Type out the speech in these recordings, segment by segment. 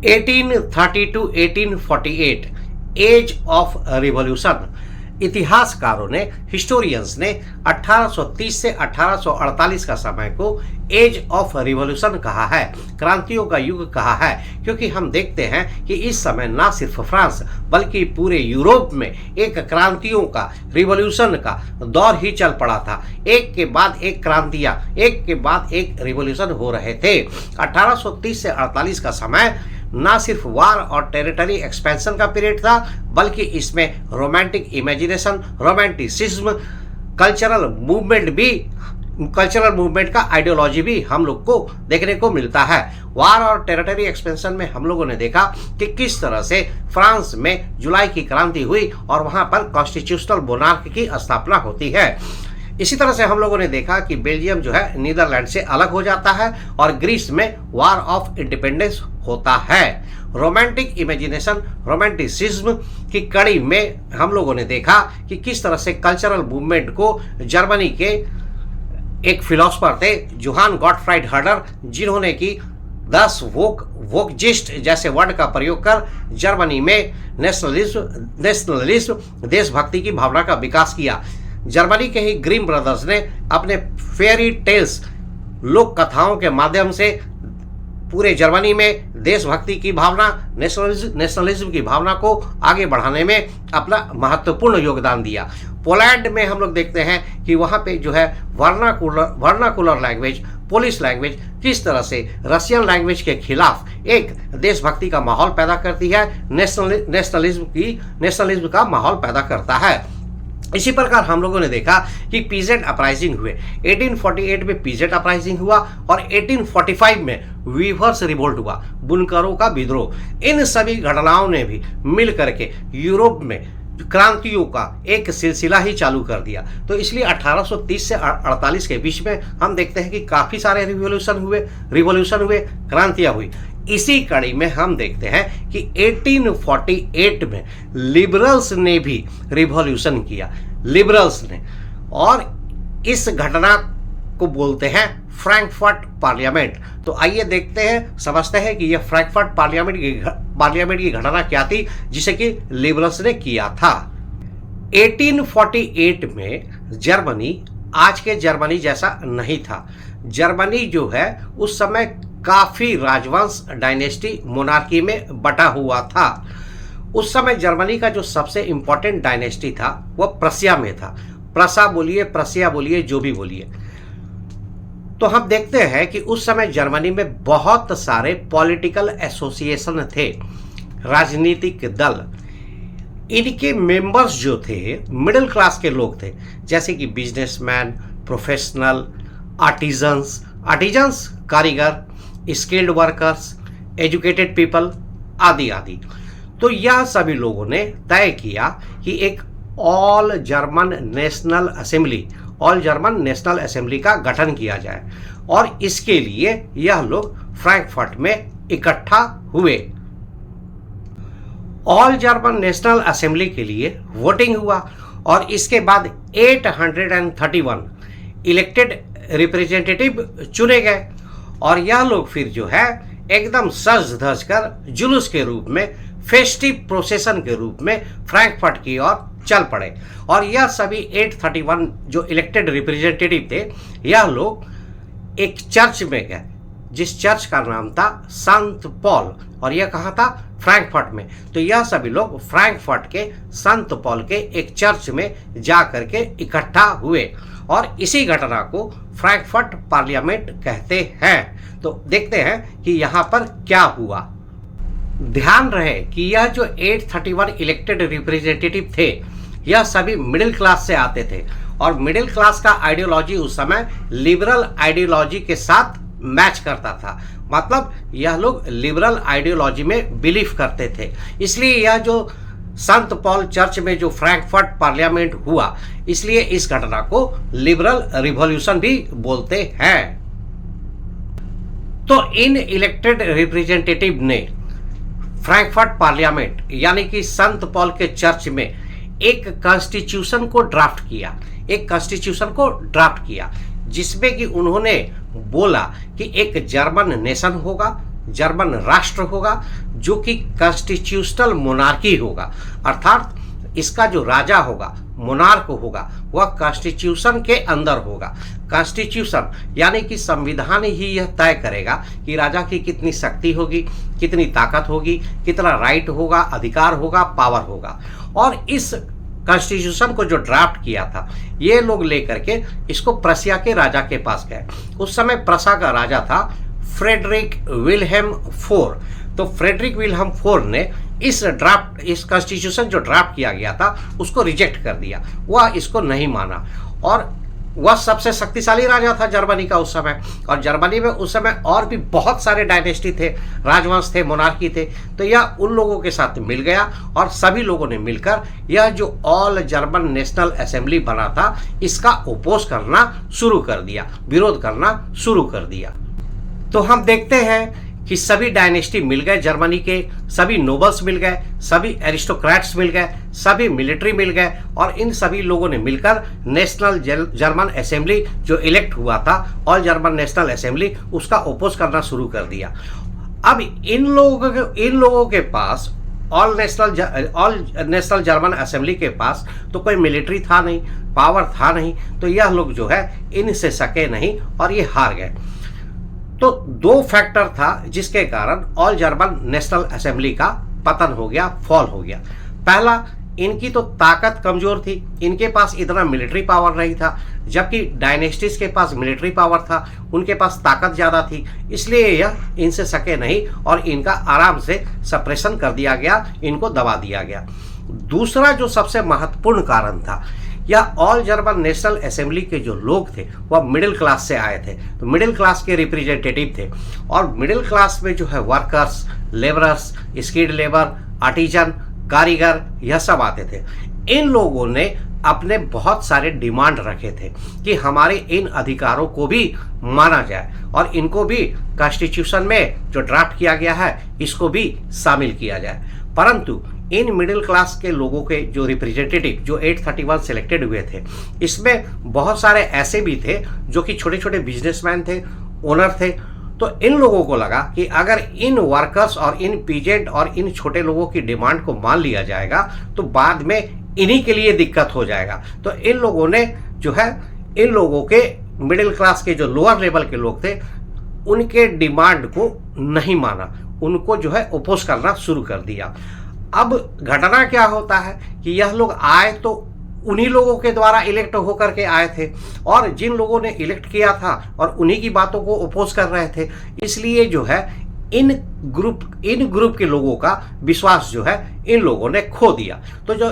1830 to 1848 as of revolution. इतिहासकारों ने, historians ने 1830 से 1848 का समय को एज ऑफ रिवॉल्यूशन कहा है, क्रांतियों का युग कहा है, क्योंकि हम देखते हैं कि इस समय ना सिर्फ फ्रांस बल्कि पूरे यूरोप में एक क्रांतियों का, रिवॉल्यूशन का दौर ही चल पड़ा था। एक के बाद एक क्रांतियां, एक के बाद एक रिवॉल्यूशन हो रहे थे। 1830 से 48 का समय ना सिर्फ वार और टेरिटरी एक्सपेंशन का पीरियड था, बल्कि इसमें romantic imagination, romanticism, cultural movement का आइडियोलॉजी भी हम लोग को देखने को मिलता है। वार और टेरिटरी एक्सपेंशन में हम लोगों ने देखा कि किस तरह से फ्रांस में जुलाई की क्रांति हुई और वहां पर कॉन्स्टिट्यूशनल मोनार्क की स्थापना होती है। इसी तरह से हम लोगों ने देखा कि बेल्जियम जो है नीदरलैंड से अलग हो जाता है और ग्रीस में वार ऑफ इंडिपेंडेंस होता है। रोमांटिक इमेजिनेशन, रोमांटिसिज्म की कड़ी में हम लोगों ने देखा कि किस तरह से कल्चरल मूवमेंट को जर्मनी के एक फिलोसफर थे जोहान गॉटफ्राइड हर्डर, जिन्होंने की 10 वोकजिस्ट जैसे वर्ड का प्रयोग कर जर्मनी में नेशनलिज्म, देशभक्ति की भावना का विकास किया। जर्मनी के ही ग्रीम ब्रदर्स ने अपने फेयरी टेल्स, लोक कथाओं के माध्यम से पूरे जर्मनी में देशभक्ति की भावना, नेशनलिज्म की भावना को आगे बढ़ाने में अपना महत्वपूर्ण योगदान दिया। पोलैंड में हम लोग देखते हैं कि वहाँ पे जो है वर्नाकुलर लैंग्वेज, पोलिश लैंग्वेज किस तरह से रशियन लैंग्वेज के खिलाफ एक देशभक्ति का माहौल पैदा करती है, नेशनलिज्म का माहौल पैदा करता है। इसी प्रकार हम लोगों ने देखा कि पीजेंट अपराइजिंग हुए। 1848 में पीजेंट अपराइजिंग हुआ और 1845 में वीवर्स रिवोल्ट हुआ, बुनकरों का विद्रोह। इन सभी घटनाओं ने भी मिल करके यूरोप में क्रांतियों का एक सिलसिला ही चालू कर दिया। तो इसलिए 1830 से 48 के बीच में हम देखते हैं कि काफी सारे रिवॉल्यूशन हुए, क्रांतियां हुई। इसी कड़ी में हम देखते हैं कि 1848 में लिबरल्स ने भी रिवॉल्यूशन किया, लिबरल्स ने, और इस घटना को बोलते हैं फ्रैंकफर्ट पार्लियामेंट। तो आइए देखते हैं, समझते हैं कि यह फ्रैंकफर्ट पार्लियामेंट की घटना क्या थी जिसे कि लिबरल्स ने किया था। 1848 में जर्मनी आज के जर्मनी जैसा नहीं था। जर्मनी जो है उस समय काफी राजवंश, डायनेस्टी, मोनार्की में बटा हुआ था। उस समय जर्मनी का जो सबसे इंपॉर्टेंट डायनेस्टी था वह प्रसिया में था। प्रसा बोलिए, प्रसिया बोलिए, जो भी बोलिए। तो हम देखते हैं कि उस समय जर्मनी में बहुत सारे पॉलिटिकल एसोसिएशन थे, राजनीतिक दल। इनके मेंबर्स जो थे मिडिल क्लास के लोग थे, जैसे कि बिजनेसमैन, प्रोफेशनल, आर्टिजन्स कारीगर, स्किल्ड वर्कर्स, एजुकेटेड पीपल आदि आदि। तो यह सभी लोगों ने तय किया कि एक ऑल जर्मन नेशनल असेंबली का गठन किया जाए और इसके लिए यह लोग फ्रैंकफर्ट में इकट्ठा हुए। ऑल जर्मन नेशनल असेंबली के लिए वोटिंग हुआ और इसके बाद 831 इलेक्टेड रिप्रेजेंटेटिव चुने गए और यह लोग फिर जो है एकदम सज धज कर जुलूस के रूप में, फेस्टिव प्रोसेशन के रूप में फ्रैंकफर्ट की ओर चल पड़े। और यह सभी 831 जो इलेक्टेड रिप्रेजेंटेटिव थे, यह लोग एक चर्च में गए जिस चर्च का नाम था संत पॉल, और यह कहाँ था? फ्रैंकफर्ट में। तो यह सभी लोग फ्रैंकफर्ट के संत पॉल के एक चर्च में जा करके इकट्ठा हुए और इसी घटना को फ्रैंकफर्ट पार्लियामेंट कहते हैं। तो देखते हैं कि यहाँ पर क्या हुआ। ध्यान रहे कि यह जो 831 इलेक्टेड रिप्रेजेंटेटिव थे, यह सभी मिडिल क्लास से आते थे और मिडिल क्लास का आइडियोलॉजी उस समय लिबरल आइडियोलॉजी के साथ मैच करता था। मतलब यह लोग लिबरल आइडियोलॉजी में बिलीव करते थे। इसलिए यह जो संत पॉल चर्च में जो फ्रैंकफर्ट पार्लियामेंट हुआ, इसलिए इस घटना को लिबरल रिवॉल्यूशन भी बोलते हैं। तो इन इलेक्टेड रिप्रेजेंटेटिव ने फ्रैंकफर्ट पार्लियामेंट यानी कि संत पॉल के चर्च में एक कॉन्स्टिट्यूशन को ड्राफ्ट किया जिसमें कि उन्होंने बोला कि एक जर्मन नेशन होगा, जर्मन राष्ट्र होगा जो कि कॉन्स्टिट्यूशनल मोनार्की होगा, अर्थात इसका जो राजा होगा, मोनार्क होगा, वह कॉन्स्टिट्यूशन के अंदर होगा। कॉन्स्टिट्यूशन यानी कि संविधान ही यह तय करेगा कि राजा की कितनी शक्ति होगी, कितनी ताकत होगी, कितना राइट होगा, अधिकार होगा, पावर होगा। और इस कॉन्स्टिट्यूशन को जो ड्राफ्ट किया था, ये लोग लेकर के इसको प्रशिया के राजा के पास गए। उस समय प्रशा का राजा था फ्रेडरिक विल्हेम फोर। तो फ्रेडरिक विल्हेम फोर ने इस कॉन्स्टिट्यूशन जो ड्राफ्ट किया गया था उसको रिजेक्ट कर दिया, वह इसको नहीं माना। और वह सबसे शक्तिशाली राजा था जर्मनी का उस समय, और जर्मनी में उस समय और भी बहुत सारे डायनेस्टी थे, राजवंश थे, मोनार्की थे। तो यह उन लोगों के साथ मिल गया और सभी लोगों ने मिलकर यह जो ऑल जर्मन नेशनल असेंबली बना था इसका अपोज करना शुरू कर दिया, विरोध करना शुरू कर दिया। तो हम देखते हैं कि सभी डायनेस्टी मिल गए जर्मनी के, सभी नोबल्स मिल गए, सभी एरिस्टोक्रेट्स मिल गए, सभी मिलिट्री मिल गए, और इन सभी लोगों ने मिलकर नेशनल जर्मन असेंबली जो इलेक्ट हुआ था, ऑल जर्मन नेशनल असेंबली, उसका अपोज करना शुरू कर दिया। अब इन लोगों के पास ऑल नेशनल जर्मन असेंबली के पास तो कोई मिलिट्री था नहीं, पावर था नहीं, तो यह लोग जो है इनसे सके नहीं और ये हार गए। तो दो फैक्टर था जिसके कारण ऑल जर्मन नेशनल असेंबली का पतन हो गया, फॉल हो गया। पहला, इनकी तो ताकत कमजोर थी, इनके पास इतना मिलिट्री पावर नहीं था, जबकि डायनेस्टीज के पास मिलिट्री पावर था, उनके पास ताकत ज़्यादा थी, इसलिए यह इनसे सके नहीं और इनका आराम से सप्रेशन कर दिया गया, इनको दबा दिया गया। दूसरा जो सबसे महत्वपूर्ण कारण था, यह ऑल जर्मन नेशनल असेंबली के जो लोग थे वह मिडिल क्लास से आए थे, तो मिडिल क्लास के रिप्रेजेंटेटिव थे। और मिडिल क्लास में जो है workers, labourers, skilled labour, artisan, कारीगर, यह सब आते थे। इन लोगों ने अपने बहुत सारे डिमांड रखे थे कि हमारे इन अधिकारों को भी माना जाए और इनको भी कॉन्स्टिट्यूशन में जो ड्राफ्ट किया गया है इसको भी शामिल किया जाए। परंतु इन मिडिल क्लास के लोगों के जो रिप्रेजेंटेटिव जो 831 सिलेक्टेड हुए थे, इसमें बहुत सारे ऐसे भी थे जो कि छोटे छोटे बिजनेसमैन थे, ओनर थे। तो इन लोगों को लगा कि अगर इन वर्कर्स और इन पीजेंट और इन छोटे लोगों की डिमांड को मान लिया जाएगा तो बाद में इन्हीं के लिए दिक्कत हो जाएगा। तो इन लोगों ने जो है, इन लोगों के मिडिल क्लास के जो लोअर लेवल के लोग थे उनके डिमांड को नहीं माना, उनको जो है अपोज करना शुरू कर दिया। अब घटना क्या होता है कि यह लोग आए तो उन्हीं लोगों के द्वारा इलेक्ट होकर के आए थे, और जिन लोगों ने इलेक्ट किया था और उन्हीं की बातों को अपोज कर रहे थे, इसलिए जो है इन ग्रुप के लोगों का विश्वास जो है इन लोगों ने खो दिया। तो जो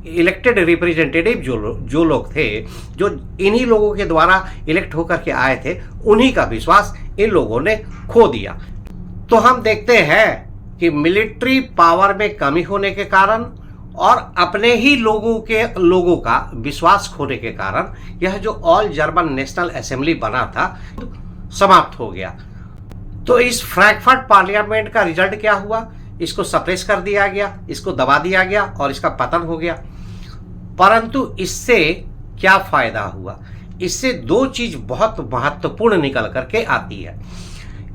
इलेक्टेड रिप्रेजेंटेटिव जो लोग थे, जो इन्हीं लोगों के द्वारा इलेक्ट होकर के आए थे, उन्हीं का विश्वास इन लोगों ने खो दिया। तो हम देखते हैं कि मिलिट्री पावर में कमी होने के कारण और अपने ही लोगों का विश्वास खोने के कारण यह जो ऑल जर्मन नेशनल असेंबली बना था समाप्त हो गया। तो इस फ्रैंकफर्ट पार्लियामेंट का रिजल्ट क्या हुआ? इसको सप्रेस कर दिया गया, इसको दबा दिया गया और इसका पतन हो गया। परंतु इससे क्या फायदा हुआ? इससे दो चीज बहुत महत्वपूर्ण निकल करके आती है।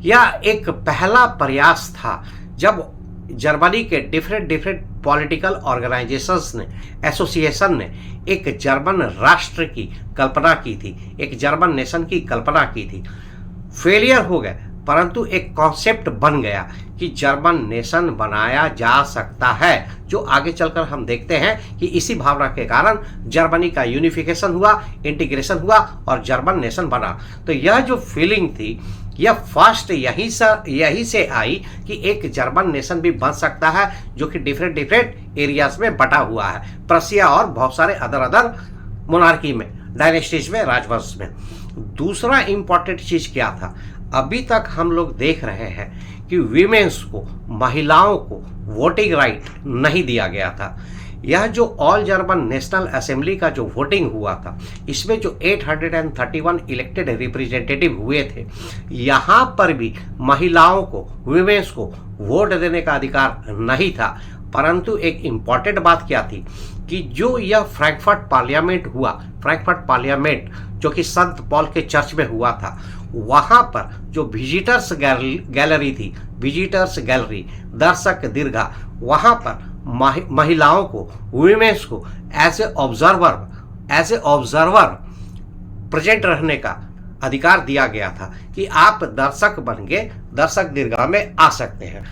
यह एक पहला प्रयास था जब जर्मनी के डिफरेंट पॉलिटिकल ऑर्गेनाइजेशंस ने, एसोसिएशन ने एक जर्मन राष्ट्र की कल्पना की थी, एक जर्मन नेशन की कल्पना की थी। फेलियर हो गए, परंतु एक कॉन्सेप्ट बन गया कि जर्मन नेशन बनाया जा सकता है, जो आगे चलकर हम देखते हैं कि इसी भावना के कारण जर्मनी का यूनिफिकेशन हुआ, इंटीग्रेशन हुआ और जर्मन नेशन बना। तो यह जो फीलिंग थी यह फर्स्ट यही से आई कि एक जर्मन नेशन भी बन सकता है जो कि डिफरेंट एरियाज में बटा हुआ है, प्रशिया और बहुत सारे अदर मोनार्की में, डायनेस्टीज में, राजवंश में। दूसरा इंपॉर्टेंट चीज क्या था? अभी तक हम लोग देख रहे हैं कि वीमेंस को, महिलाओं को वोटिंग राइट नहीं दिया गया था। यह जो ऑल जर्मन नेशनल असेंबली का जो वोटिंग हुआ था, इसमें जो 831 इलेक्टेड रिप्रेजेंटेटिव हुए थे, यहाँ पर भी महिलाओं को, वीमेंस को वोट देने का अधिकार नहीं था। परंतु एक इम्पॉर्टेंट बात क्या थी कि जो यह फ्रैंकफर्ट पार्लियामेंट हुआ, फ्रैंकफर्ट पार्लियामेंट जो कि संत पॉल के चर्च में हुआ था, वहाँ पर जो विजिटर्स गैलरी थी, विजिटर्स गैलरी, दर्शक दीर्घा, वहाँ पर महिलाओं को, वुमेन्स को एज ए ऑब्जर्वर प्रेजेंट रहने का अधिकार दिया गया था कि आप दर्शक बन के दर्शक दीर्घा में आ सकते हैं,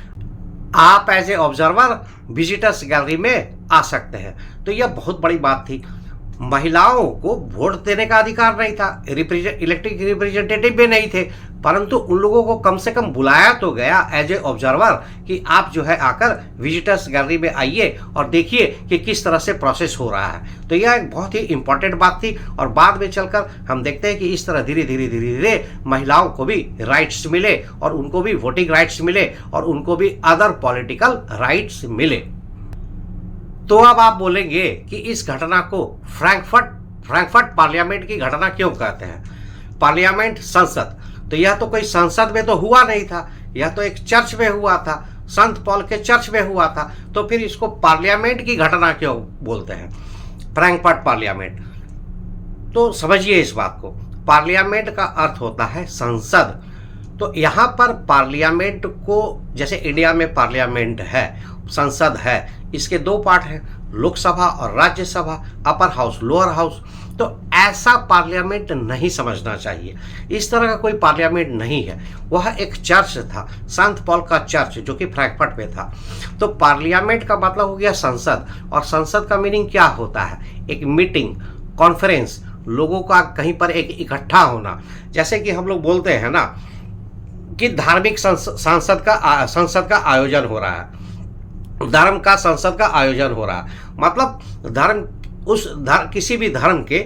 आप as a observer visitors gallery में आ सकते हैं। तो यह बहुत बड़ी बात थी। महिलाओं को वोट देने का अधिकार नहीं था, इलेक्टेड रिप्रेजेंटेटिव भी नहीं थे, परंतु उन लोगों को कम से कम बुलाया तो गया एज ए ऑब्जर्वर कि आप जो है आकर विजिटर्स गैलरी में आइए और देखिए कि किस तरह से प्रोसेस हो रहा है। तो यह एक बहुत ही इंपॉर्टेंट बात थी और बाद में चलकर हम देखते हैं कि इस तरह धीरे धीरे महिलाओं को भी राइट्स मिले और उनको भी वोटिंग राइट्स मिले और उनको भी अदर पॉलिटिकल राइट्स मिले। तो अब आप बोलेंगे कि इस घटना को फ्रैंकफर्ट पार्लियामेंट की घटना क्यों कहते हैं? पार्लियामेंट, संसद, तो यह तो कोई संसद में तो हुआ नहीं था, यह तो एक चर्च में हुआ था, संत पॉल के चर्च में हुआ था, तो फिर इसको पार्लियामेंट की घटना क्यों बोलते हैं, फ्रैंकफर्ट पार्लियामेंट? तो समझिए इस बात को, पार्लियामेंट का अर्थ होता है संसद। तो यहाँ पर पार्लियामेंट को, जैसे इंडिया में पार्लियामेंट है, संसद है, इसके दो पार्ट हैं, लोकसभा और Rajya Sabha, upper house, lower house. तो ऐसा पार्लियामेंट नहीं समझना चाहिए, इस तरह का कोई पार्लियामेंट नहीं है। वह एक चर्च था, संत पॉल का चर्च, जो कि फ्रैंकफर्ट में था। तो पार्लियामेंट का मतलब हो गया संसद, और संसद का मीनिंग क्या होता है? एक मीटिंग, कॉन्फ्रेंस, लोगों का कहीं पर एक इकट्ठा होना। जैसे कि हम लोग बोलते हैं ना कि धार्मिक संसद का आयोजन हो रहा है, धर्म का संसद का आयोजन हो रहा है, मतलब किसी भी धर्म के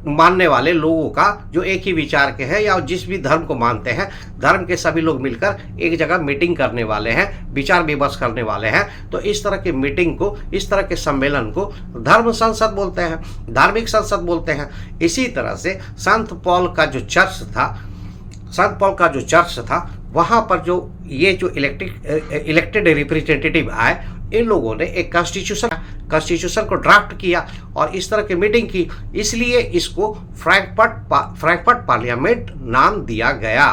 मानने वाले लोगों का, जो एक ही विचार के हैं या जिस भी धर्म को मानते हैं, धर्म के सभी लोग मिलकर एक जगह मीटिंग करने वाले हैं, विचार विमर्श करने वाले हैं। तो इस तरह की मीटिंग को, इस तरह के सम्मेलन को धर्म संसद बोलते हैं, धार्मिक संसद बोलते हैं। इसी तरह से संत पॉल का जो चर्च था, वहाँ पर जो इलेक्टेड रिप्रेजेंटेटिव आए, इन लोगों ने एक कॉन्स्टिट्यूशन को ड्राफ्ट किया और इस तरह की मीटिंग की, इसलिए इसको फ्रैंकफर्ट पार्लियामेंट नाम दिया गया।